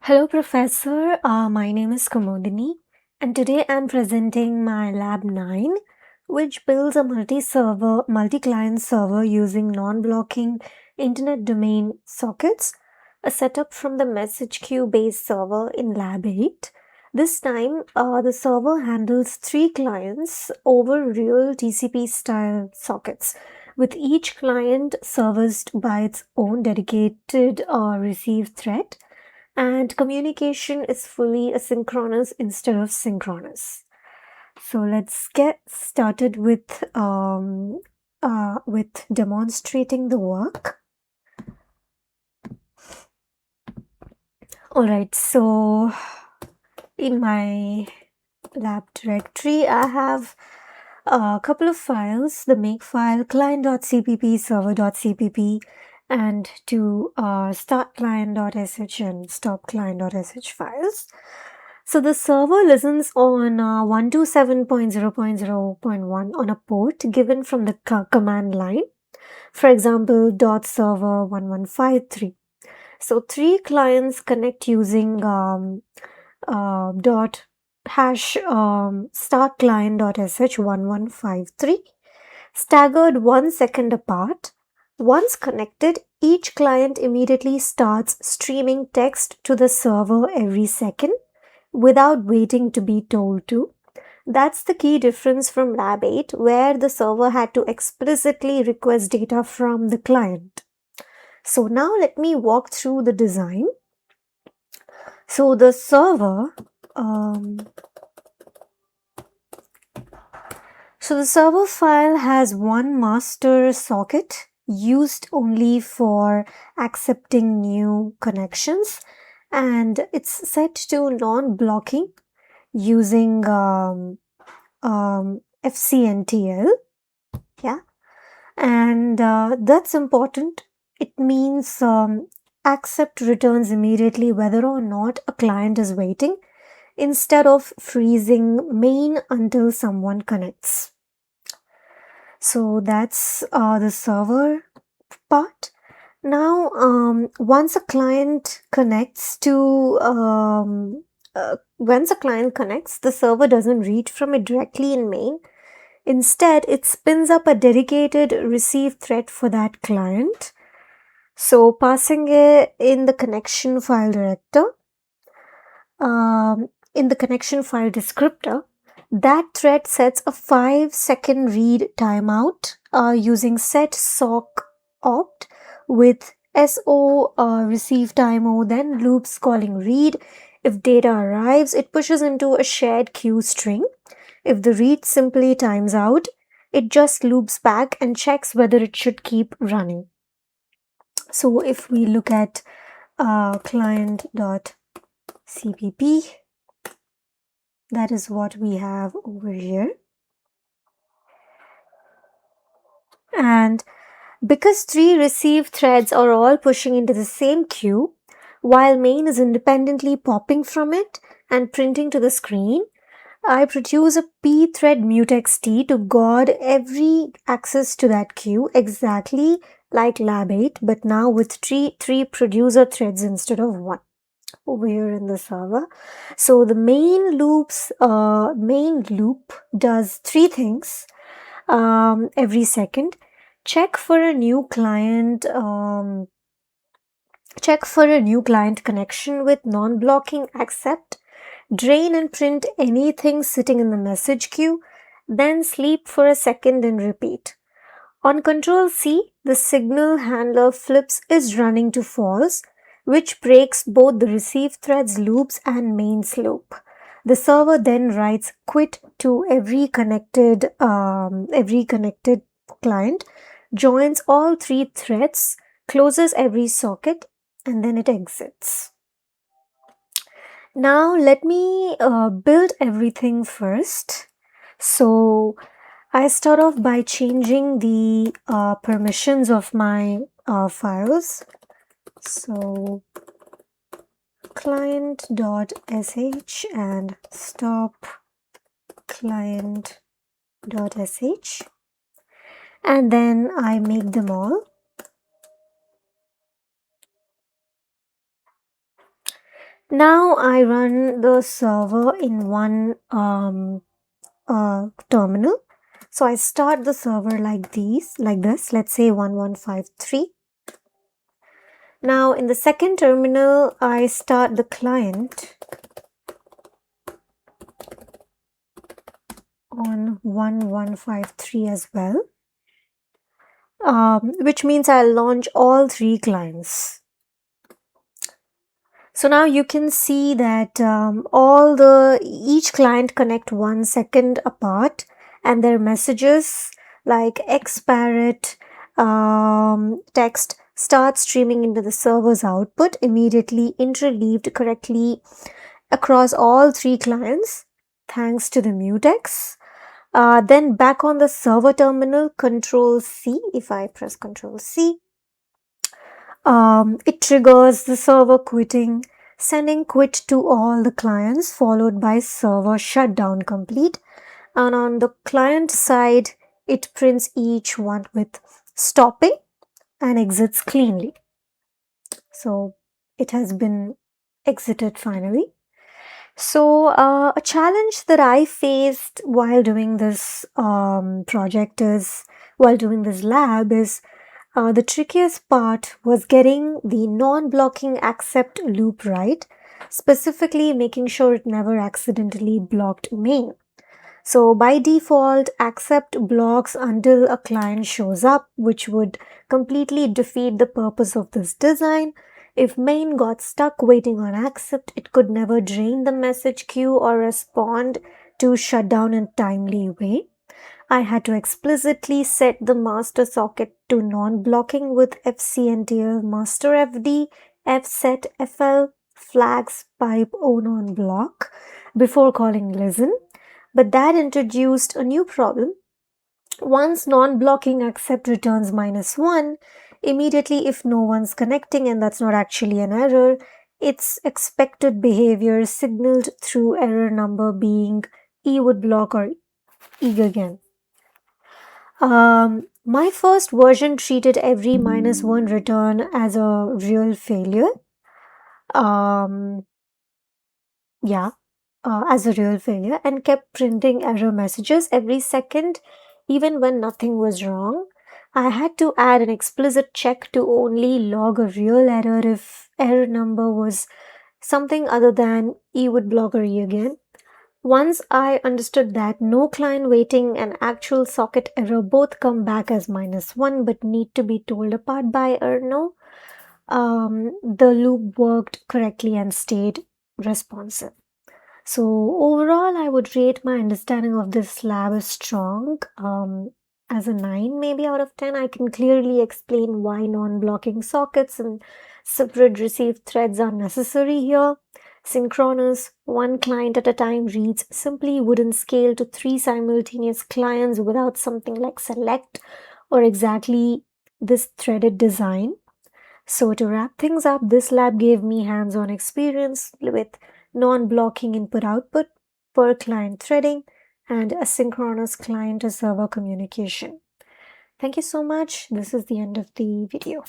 Hello, Professor. My name is Kamodini, and today I'm presenting my Lab 9, which builds a multi-client server using non-blocking internet domain sockets, a setup from the message queue-based server in Lab 8. This time, the server handles 3 clients over real TCP-style sockets, with each client serviced by its own dedicated receive thread, and communication is fully asynchronous instead of synchronous. So let's get started with demonstrating the work. All right, so in my lab directory, I have a couple of files: the make file, client.cpp, server.cpp, and two start client.sh and stop client.sh files. So the server listens on 127.0.0.1 on a port given from the command line. For example, .server 1153. So 3 clients connect using dot hash start client.sh 1153, staggered 1 second apart. Once connected, each client immediately starts streaming text to the server every second without waiting to be told to. That's the key difference from Lab 8, where the server had to explicitly request data from the client. So now let me walk through the design. So the server file has one master socket used only for accepting new connections, and it's set to non-blocking using FCNTL. Yeah, and that's important. It means accept returns immediately whether or not a client is waiting, instead of freezing main until someone connects. So that's the server part. Now, once a client connects, the server doesn't read from it directly in main. Instead, it spins up a dedicated receive thread for that client. So passing it in the connection file director, in the connection file descriptor, that thread sets a 5-second read timeout using set sock opt with so receive time-o, then loops calling read. If data arrives, it pushes into a shared queue string. If the read simply times out, it just loops back and checks whether it should keep running. So if we look at client.cpp, that is what we have over here. And because 3 receive threads are all pushing into the same queue, while main is independently popping from it and printing to the screen, I produce a pthread mutext to guard every access to that queue, exactly like Lab 8, but now with three producer threads instead of 1 over here in the server. So the main loop does 3 things every second. Check for a new client connection with non-blocking accept, drain and print anything sitting in the message queue, then sleep for a second and repeat. On Control C, the signal handler flips is running to false, which breaks both the receive thread's loops and main's loop. The server then writes quit to every connected client, joins all 3 threads, closes every socket, and then it exits. Now let me build everything first. So I start off by changing the permissions of my files. So client.sh and stop client.sh, and then I make them all. Now I run the server in one terminal. So I start the server like this, let's say 1153. Now in the second terminal, I start the client on 1153 as well, which means I'll launch all three clients. So now you can see that each client connect 1 second apart, and their messages like xparrot text start streaming into the server's output, immediately interleaved correctly across all three clients thanks to the mutex. Then back on the server terminal, Control C, if I press Control C, it triggers the server quitting, sending quit to all the clients, followed by server shutdown complete. And on the client side, it prints each one with stopping and exits cleanly. So it has been exited finally. So a challenge that I faced while doing this while doing this lab is the trickiest part was getting the non-blocking accept loop right, specifically making sure it never accidentally blocked main. So by default, accept blocks until a client shows up, which would completely defeat the purpose of this design. If main got stuck waiting on accept, it could never drain the message queue or respond to shutdown in a timely way. I had to explicitly set the master socket to non-blocking with fcntl master fd fset fl flags pipe on block before calling listen. But that introduced a new problem. Once non-blocking accept returns -1, immediately if no one's connecting, and that's not actually an error, its expected behavior signaled through error number being E would block or E again. My first version treated every -1 return as a real failure. Yeah, as a real failure, and kept printing error messages every second, even when nothing was wrong. I had to add an explicit check to only log a real error if error number was something other than E would block or E again. Once I understood that no client waiting and actual socket error both come back as -1 but need to be told apart by or no, the loop worked correctly and stayed responsive. So overall, I would rate my understanding of this lab as strong. As a 9 maybe out of 10. I can clearly explain why non-blocking sockets and separate receive threads are necessary here. Synchronous, one client at a time reads simply wouldn't scale to 3 simultaneous clients without something like select or exactly this threaded design. So to wrap things up, this lab gave me hands-on experience with non-blocking input-output, per client threading, and asynchronous client-to-server communication. Thank you so much. This is the end of the video.